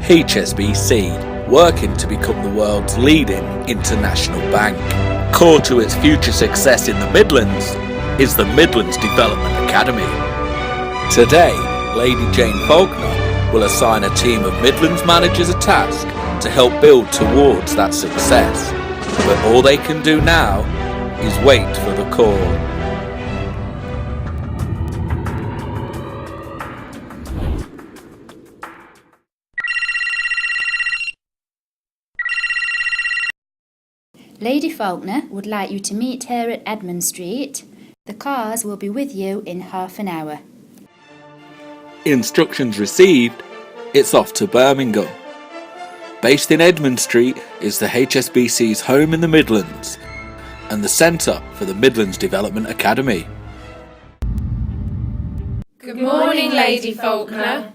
HSBC, working to become the world's leading international bank. Core to its future success in the Midlands is the Midlands Development Academy. Today, Lady Jane Faulkner will assign a team of Midlands managers a task to help build towards that success. But all they can do now is wait for the call. Lady Faulkner would like you to meet her at Edmund Street. The cars will be with you in half an hour. Instructions received, it's off to Birmingham. Based in Edmund Street is the HSBC's home in the Midlands and the centre for the Midlands Development Academy. Good morning, Lady Faulkner.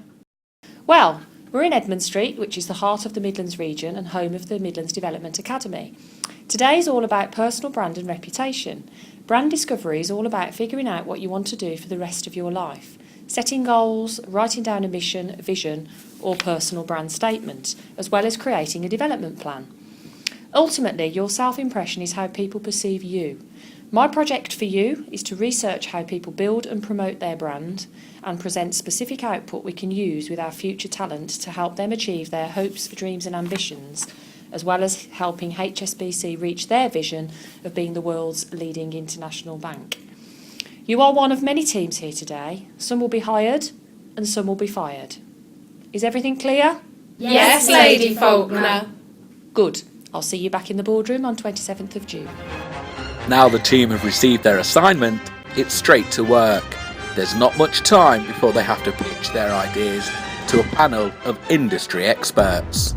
Well, we're in Edmund Street, which is the heart of the Midlands region and home of the Midlands Development Academy. Today is all about personal brand and reputation. Brand discovery is all about figuring out what you want to do for the rest of your life, setting goals, writing down a mission, vision or personal brand statement, as well as creating a development plan. Ultimately, your self-impression is how people perceive you. My project for you is to research how people build and promote their brand and present specific output we can use with our future talent to help them achieve their hopes, dreams and ambitions, as well as helping HSBC reach their vision of being the world's leading international bank. You are one of many teams here today. Some will be hired and some will be fired. Is everything clear? Yes, Lady Faulkner. Good. I'll see you back in the boardroom on 27th of June. Now the team have received their assignment, it's straight to work. There's not much time before they have to pitch their ideas to a panel of industry experts.